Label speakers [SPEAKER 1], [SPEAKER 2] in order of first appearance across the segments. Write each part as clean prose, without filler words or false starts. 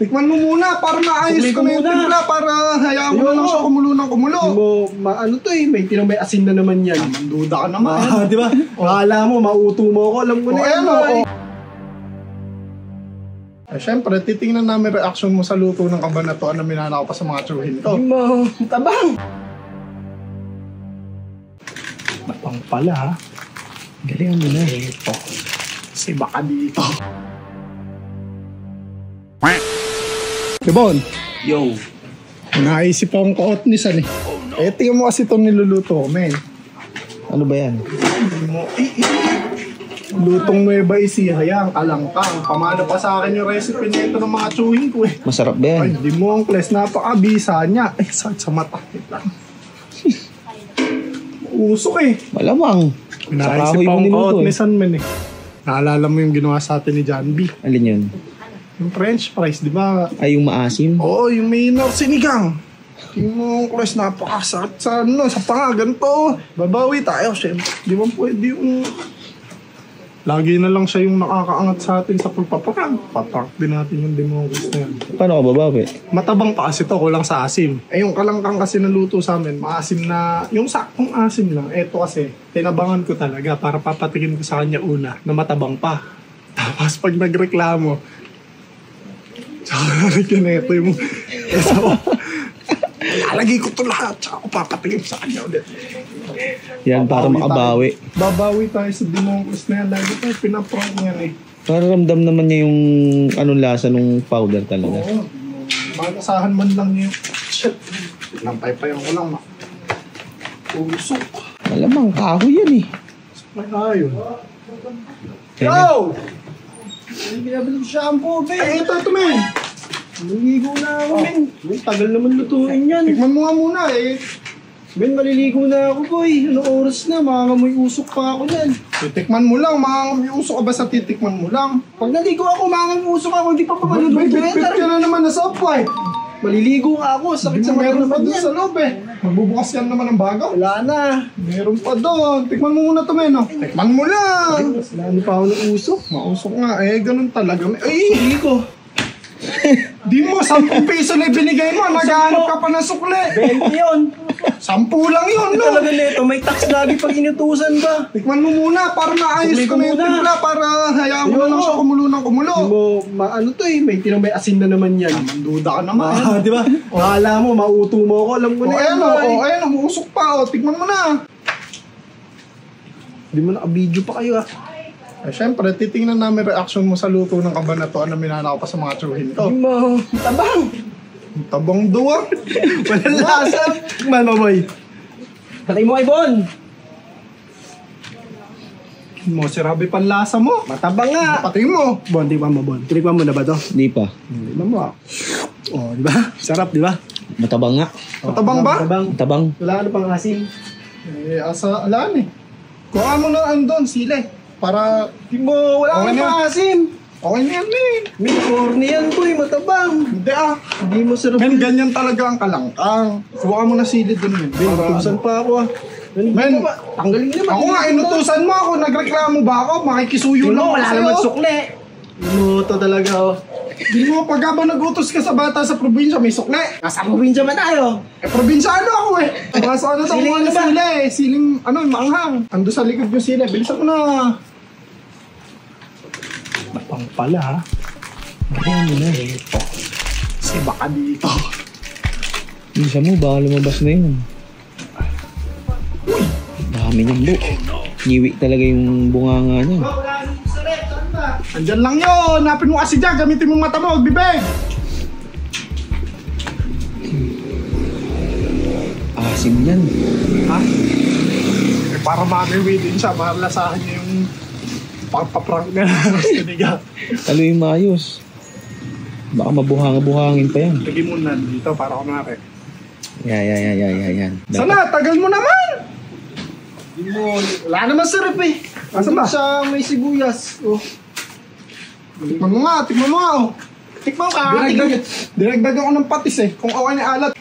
[SPEAKER 1] Tikman mo muna para maayos ko na yung timpla para hayaan mo na lang siya kumulo ng kumulo.
[SPEAKER 2] Hindi mo, ano to eh, may tinang may asin na naman yan.
[SPEAKER 1] Manduda ka naman.
[SPEAKER 2] Di ba? Akala mo, mauto mo ako, alam ko na yan.
[SPEAKER 1] Siyempre, titingnan namin reaction mo sa luto ng kabanatuan na minana ko pa sa mga tsuhin to.
[SPEAKER 2] Hindi mo, tabang.
[SPEAKER 1] Napang pala ha.
[SPEAKER 2] Galingan mo na.
[SPEAKER 1] Ito. Si baka dito. Kibon.
[SPEAKER 2] Yo.
[SPEAKER 1] Naisip akong kaotnisan eh. Eh, tingnan mo kasi itong niluluto ko, men.
[SPEAKER 2] Ano ba yan?
[SPEAKER 1] Lutong Nueva Ecija, yan, kalangkang. Pamana pa sa akin yung recipe nito ng mga tsuhin ko eh.
[SPEAKER 2] Masarap ba yan?
[SPEAKER 1] Ay, di mo ang kles, napakabisa niya. Ay, sakit sa mata. Usok eh.
[SPEAKER 2] Malamang.
[SPEAKER 1] Naisip akong kaotnisan, men eh. Naalala mo yung ginawa sa atin ni John B.
[SPEAKER 2] Alin yun?
[SPEAKER 1] Yung French fries, di ba?
[SPEAKER 2] Ay, yung maasim?
[SPEAKER 1] Oo, yung may sinigang. Tingnan mo ang kles, napakasakit sa panga, ganito. Babawi tayo, syempre. Di mo pwede yung... Lagi na lang siya yung nakakaangat sa atin sa pagpapakan. Patak din natin yung democracy na yan.
[SPEAKER 2] Paano ka babawi?
[SPEAKER 1] Matabang pa kasi to, kulang sa asim. Eh yung kalangkang kasi naluto sa amin, maasim na, yung saktong asim lang. Eto kasi, tinabangan ko talaga para papatikin ko sa kanya una na matabang pa. Tapos pag nagreklamo, tsaka nalagyan na ito yung lalagay ko ito lahat, tsaka ako papatikin sa kanya ulit.
[SPEAKER 2] Yan, para makabawi.
[SPEAKER 1] Babawi tayo sa democracy na yan. Lagi tayo pinaprank niyan eh.
[SPEAKER 2] Para ramdam naman niya yung anong lasa nung powder talaga.
[SPEAKER 1] Oo. Malasahan man lang niya yung... Shit. Lampay-payan ko lang. Usok.
[SPEAKER 2] Malamang, kahoy yan eh.
[SPEAKER 1] May ayon.
[SPEAKER 2] Yo!
[SPEAKER 1] Ay, binabili ko shampoo, be. Ay, ito, men.
[SPEAKER 2] Maliligo na ako, men. Tagal naman lutuin yan.
[SPEAKER 1] Tikman mo nga muna eh.
[SPEAKER 2] Ben, maliligo na ako, boy. Anong oras na? Mangangamoy usok pa ako yan.
[SPEAKER 1] Titikman mo lang. Mangangamoy usok ka ba sa titikman mo lang?
[SPEAKER 2] Pag naligo ako, mangangamoy usok ako. Hindi pa pa maluluto yan.
[SPEAKER 1] Bit-bit ka na naman na soap eh.
[SPEAKER 2] Maliligo nga ako. Sakit sa mata
[SPEAKER 1] Meron pa
[SPEAKER 2] naman
[SPEAKER 1] doon
[SPEAKER 2] yan.
[SPEAKER 1] sa loob eh. Magbubukas yan naman ng bago.
[SPEAKER 2] Wala na.
[SPEAKER 1] Meron pa doon. Tikman mo muna to, men. Oh. Tikman mo lang.
[SPEAKER 2] Wala pa ako ng usok.
[SPEAKER 1] Mausok nga eh. Ganun talaga. Ay!
[SPEAKER 2] Ligo.
[SPEAKER 1] Di mo, 10 piso na ibinigay mo. Naghahanap ka pa ng sukli.
[SPEAKER 2] 20 yun.
[SPEAKER 1] 10 lang yun, no?
[SPEAKER 2] Talaga nito, may tax lagi pag inutusan ba?
[SPEAKER 1] Tikman mo muna para maayos
[SPEAKER 2] Tikman
[SPEAKER 1] ko na yung
[SPEAKER 2] muna.
[SPEAKER 1] timpla para hayaan mo na lang siya kumulo ng kumulo.
[SPEAKER 2] Hindi mo, ano to eh, may tinang may asin na naman yan.
[SPEAKER 1] Manduda ka naman.
[SPEAKER 2] Di ba? Akala mo, mauto mo ako, alam ko na yan.
[SPEAKER 1] Ayan, umusok pa. Tikman mo na.
[SPEAKER 2] Hindi mo naka-video pa kayo ah.
[SPEAKER 1] Eh, syempre, titingnan namin reaction mo sa luto ng kabanatuan na minana ko pa sa mga tsuhin to.
[SPEAKER 2] Hindi mo, tabang.
[SPEAKER 1] Tabang duwa.
[SPEAKER 2] Walang lasa. Man, boy. Patay mo kay Bon.
[SPEAKER 1] Mo, sirabi panlasa mo.
[SPEAKER 2] Matabang nga.
[SPEAKER 1] Pati mo.
[SPEAKER 2] Bon, tikman mo, Bon. Tinikman mo na ba to? Hindi pa. Tikman mo ah. Oh, di ba? Sarap, di ba?
[SPEAKER 3] Matabang nga.
[SPEAKER 1] Matabang ba?
[SPEAKER 3] Matabang.
[SPEAKER 2] Wala ano pang asin.
[SPEAKER 1] Eh, asa, alaan eh. Kuha mo na andon, sile. Para,
[SPEAKER 2] Hindi mo, wala
[SPEAKER 1] Okay
[SPEAKER 2] ano
[SPEAKER 1] na.
[SPEAKER 2] pang asin.
[SPEAKER 1] okay na yan, men.
[SPEAKER 2] May corny yan, boy. Matabang.
[SPEAKER 1] Hindi ah.
[SPEAKER 2] Hindi mo sarap.
[SPEAKER 1] Men, ganyan talaga ang kalangkang. Kuha mo na silid dun, men.
[SPEAKER 2] Ben, utusan pa ako ah.
[SPEAKER 1] Men,
[SPEAKER 2] tanggalin mo naman.
[SPEAKER 1] ako nga, inutusan mo ako. Nagreklamo ba ako? Makikisuyo lang ako
[SPEAKER 2] wala
[SPEAKER 1] sa'yo.
[SPEAKER 2] naman sukle. Inuto talaga oh.
[SPEAKER 1] Di mo, pag habang nag-utos ka sa bata sa probinsya, may sukle.
[SPEAKER 2] Nasa probinsya man tayo.
[SPEAKER 1] Eh, probinsyano ako eh. Mas ano to,
[SPEAKER 2] Siling
[SPEAKER 1] mga
[SPEAKER 2] ano ba?
[SPEAKER 1] sila eh. Siling, ano, maanghang. Ando sa likod yung sila. Bilisan mo na. Napang pala ha.
[SPEAKER 3] Galingan mo na.
[SPEAKER 1] Ito. Si baka dito.
[SPEAKER 3] Bisa mo, baka lumabas na yun. Dami niyang bu. Nyiwi talaga yung bunganga niya.
[SPEAKER 1] Andyan lang yun. Napin mo kasi dyan. Gamitin mo mata mo. Bibig.
[SPEAKER 3] Asim yan.
[SPEAKER 1] Ha? Eh, para mamiwi din siya. Para lasahan niya yung pagpaprank na kiniga.
[SPEAKER 3] Talo yung maayos. Baka mabuhang-buhangin pa yan.
[SPEAKER 1] Lagi mo na dito para kunwari.
[SPEAKER 3] Yan.
[SPEAKER 1] Sana, tagal mo naman!
[SPEAKER 2] Hindi mo, wala naman sarap eh.
[SPEAKER 1] Asan ba?
[SPEAKER 2] Sa may sibuyas. Oh.
[SPEAKER 1] Tikman mo nga, oh.
[SPEAKER 2] Tikman ka.
[SPEAKER 1] Dinagdag ako ng patis eh. Kung okay na alat.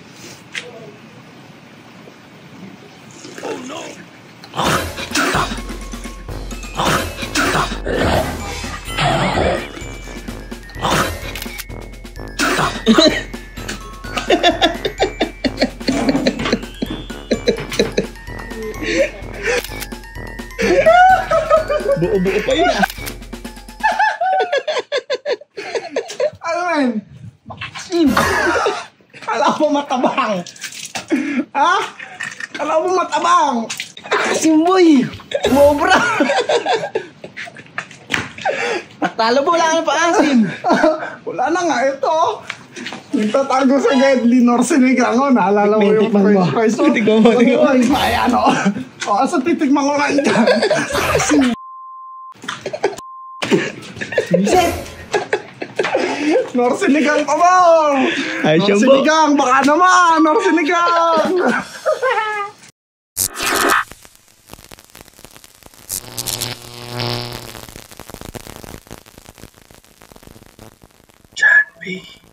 [SPEAKER 3] Buo-buo pa yun ah.
[SPEAKER 1] Ano man? Makasim! Kala mo matabang! Ha? Kala mo matabang!
[SPEAKER 2] Asim boy! Mobra! Patalo mo, wala ka na pa-asim.
[SPEAKER 1] Wala na nga, ito. Nagtatago sa Gedli Norsinigang, oh. Naalala mo yung
[SPEAKER 2] Tikman mo.
[SPEAKER 1] french fries.
[SPEAKER 3] Tikman mo, tikman mo.
[SPEAKER 1] Ay, ano. O, asa titikman ko nga dyan.
[SPEAKER 2] Set!
[SPEAKER 1] Norsinigang pa ba?
[SPEAKER 3] Ay, siya po.
[SPEAKER 1] Norsinigang, baka naman. Norsinigang!